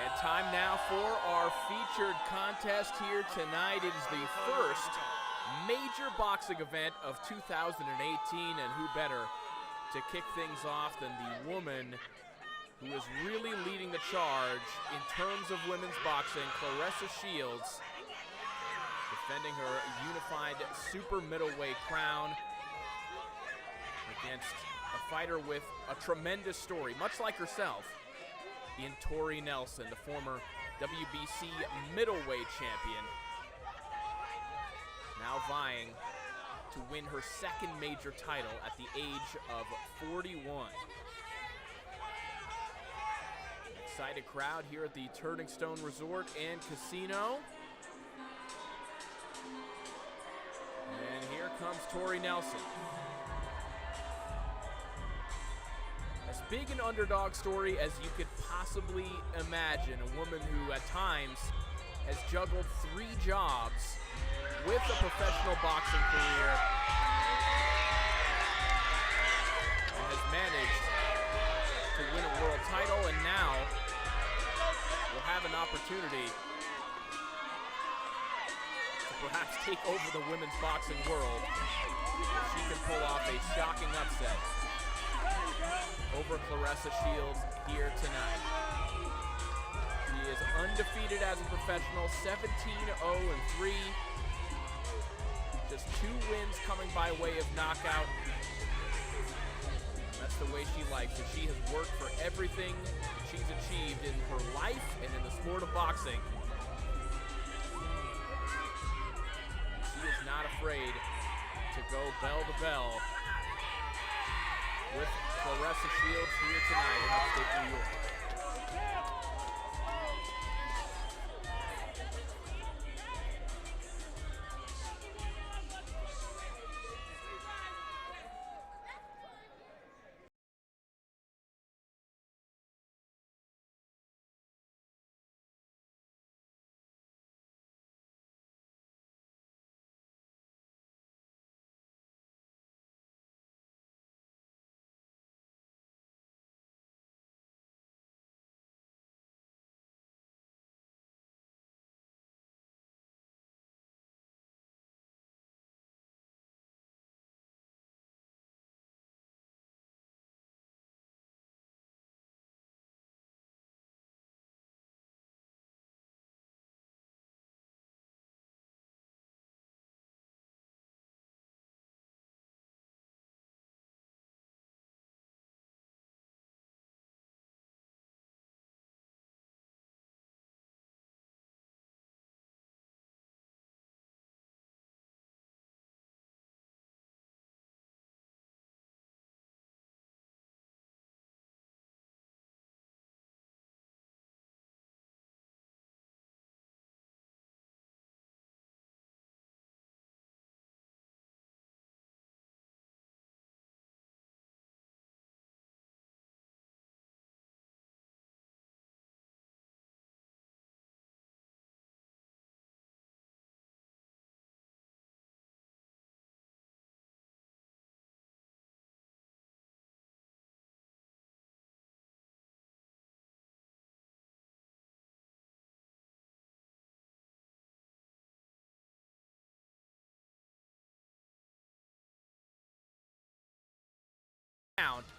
And time now for our featured contest here tonight. It is the first major boxing event of 2018, and who better to kick things off than the woman who is really leading the charge in terms of women's boxing, Claressa Shields, defending her unified super middleweight crown against a fighter with a tremendous story, much like herself, in Tori Nelson, the former WBC middleweight champion, now vying to win her second major title at the age of 41. Excited crowd here at the Turning Stone Resort and Casino. And here comes Tori Nelson. As big an underdog story as you could possibly imagine. A woman who at times has juggled 3 jobs with a professional boxing career and has managed to win a world title, and now will have an opportunity to perhaps take over the women's boxing world if she can pull off a shocking upset over Claressa Shields here tonight. She is undefeated as a professional, 17-0-3. Just 2 wins coming by way of knockout. That's the way she likes it. She has worked for everything that she's achieved in her life and in the sport of boxing. She is not afraid to go bell to bell with Claressa Shields here tonight in upstate New York.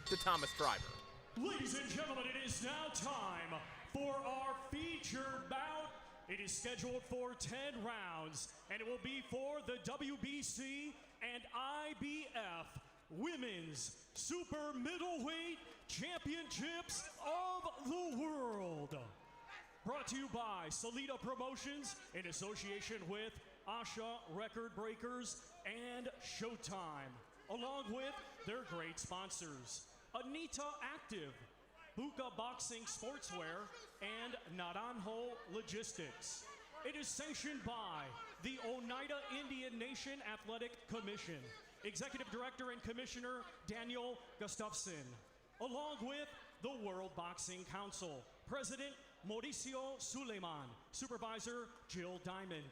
To Thomas Driver. Ladies and gentlemen, it is now time for our featured bout. It is scheduled for 10 rounds, and it will be for the WBC and IBF Women's Super Middleweight Championships of the World. Brought to you by Salida Promotions in association with Asha Record Breakers and Showtime, along with their great sponsors, Anita Active, Buka Boxing Sportswear, and Naranjo Logistics. It is sanctioned by the Oneida Indian Nation Athletic Commission, Executive Director and Commissioner Daniel Gustafson, along with the World Boxing Council, President Mauricio Suleiman, Supervisor Jill Diamond,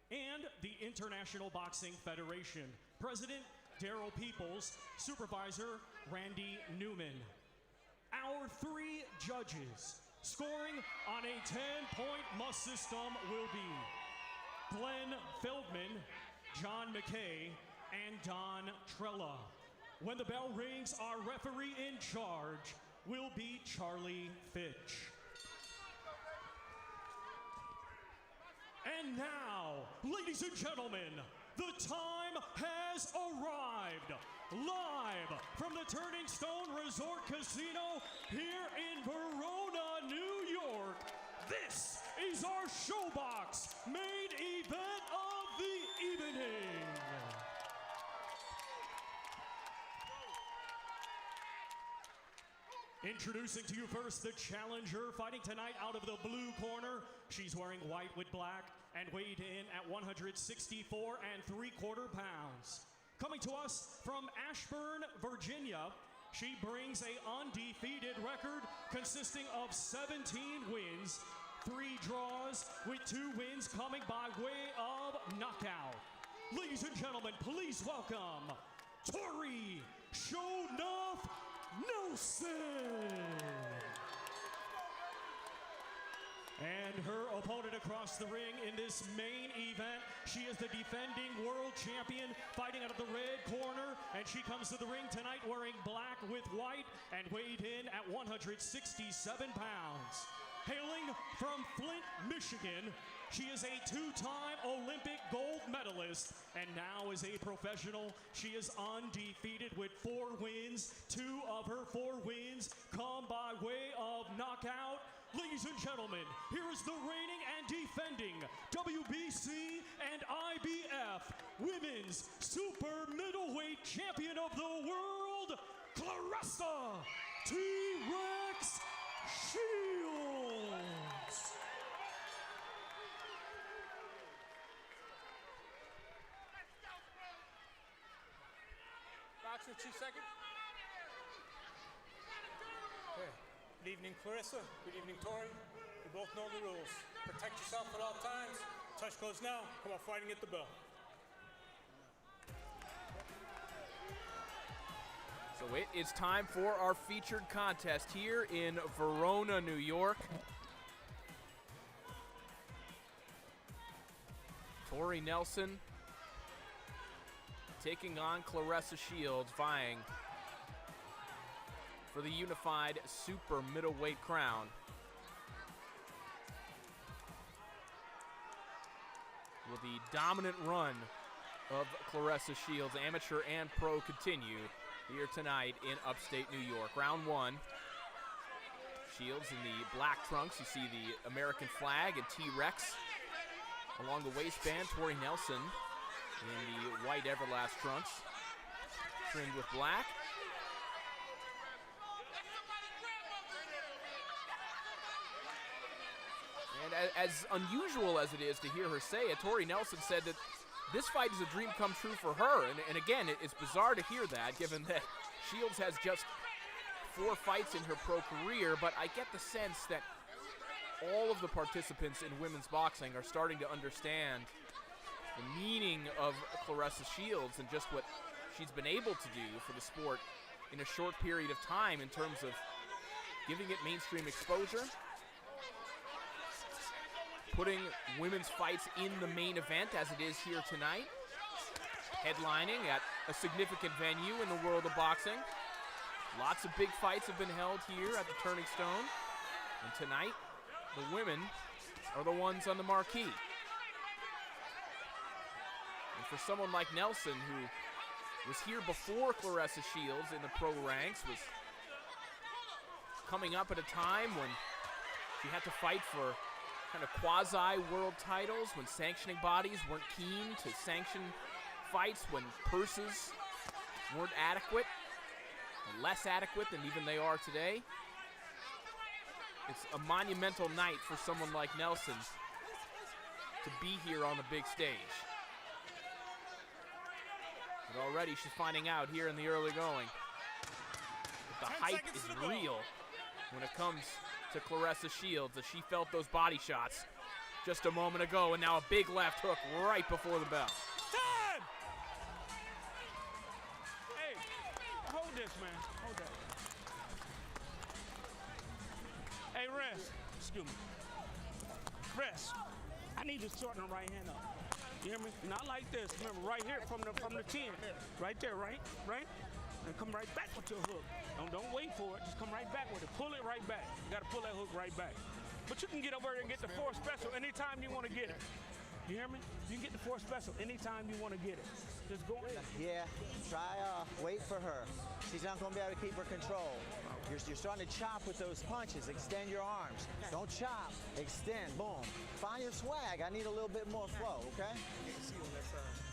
and the International Boxing Federation, President Daryl Peoples, Supervisor Randy Newman. Our 3 judges Scoring on a 10-point must system will be Glenn Feldman, John McKay, and Don Trella. When the bell rings, our referee in charge will be Charlie Fitch. And now, ladies and gentlemen, the time has arrived. Live from the Turning Stone Resort Casino here in Verona, New York, this is our Showbox main event of the evening. Introducing to you first the challenger, fighting tonight out of the blue corner. She's wearing white with black and weighed in at 164 3/4 pounds. Coming to us from Ashburn, Virginia, she brings an undefeated record consisting of 17 wins, 3 draws, with 2 wins coming by way of knockout. Ladies and gentlemen, please welcome Tori Nelson. And her opponent across the ring in this main event, she is the defending world champion, fighting out of the red corner, and she comes to the ring tonight wearing black with white and weighed in at 167 pounds. Hailing from Flint, Michigan, she is a 2-time Olympic gold medalist, and now as a professional, she is undefeated with 4 wins. 2 of her 4 wins come by way of knockout. Ladies and gentlemen, here is the reigning and defending WBC and IBF Women's Super Middleweight Champion of the World, Claressa T-Rex Shields. Boxer, 2 seconds. Okay. Good evening, Claressa. Good evening, Tori. You both know the rules. Protect yourself at all times. Touch goes now. Come on, fighting at the bell. So it is time for our featured contest here in Verona, New York. Tori Nelson taking on Claressa Shields, vying for the unified super middleweight crown. Will the dominant run of Claressa Shields, amateur and pro, continue here tonight in upstate New York? Round 1. Shields in the black trunks. You see the American flag and T-Rex along the waistband. Tori Nelson in the white Everlast trunks, trimmed with black. And as unusual as it is to hear her say it, Tori Nelson said that this fight is a dream come true for her. And again, it's bizarre to hear that, given that Shields has just 4 fights in her pro career, but I get the sense that all of the participants in women's boxing are starting to understand the meaning of Claressa Shields and just what she's been able to do for the sport in a short period of time in terms of giving it mainstream exposure, putting women's fights in the main event as it is here tonight, headlining at a significant venue in the world of boxing. Lots of big fights have been held here at the Turning Stone, and tonight the women are the ones on the marquee. And for someone like Nelson, who was here before Claressa Shields in the pro ranks, was coming up at a time when she had to fight for kind of quasi-world titles, when sanctioning bodies weren't keen to sanction fights, when purses weren't adequate, or less adequate than even they are today. It's a monumental night for someone like Nelson to be here on the big stage. But already she's finding out here in the early going that the hype is real when it comes to Claressa Shields, as she felt those body shots just a moment ago, and now a big left hook right before the bell. Time! Hey, hold this, man. Hold that. Hey, rest. Excuse me. Rest. I need to shorten the right hand up. You hear me? Not like this. Remember, right here from the 10. Right there, right? And come right back with your hook. Don't wait for it. Just come right back with it. Pull it right back. You got to pull that hook right back. But you can get over there and get the 4 special anytime you want to get it. You hear me? You can get the 4 special anytime you want to get it. Just go in. Yeah, try wait for her. She's not going to be able to keep her control. You're starting to chop with those punches. Extend your arms. Don't chop. Extend. Boom. Find your swag. I need a little bit more flow, okay? See you on that side.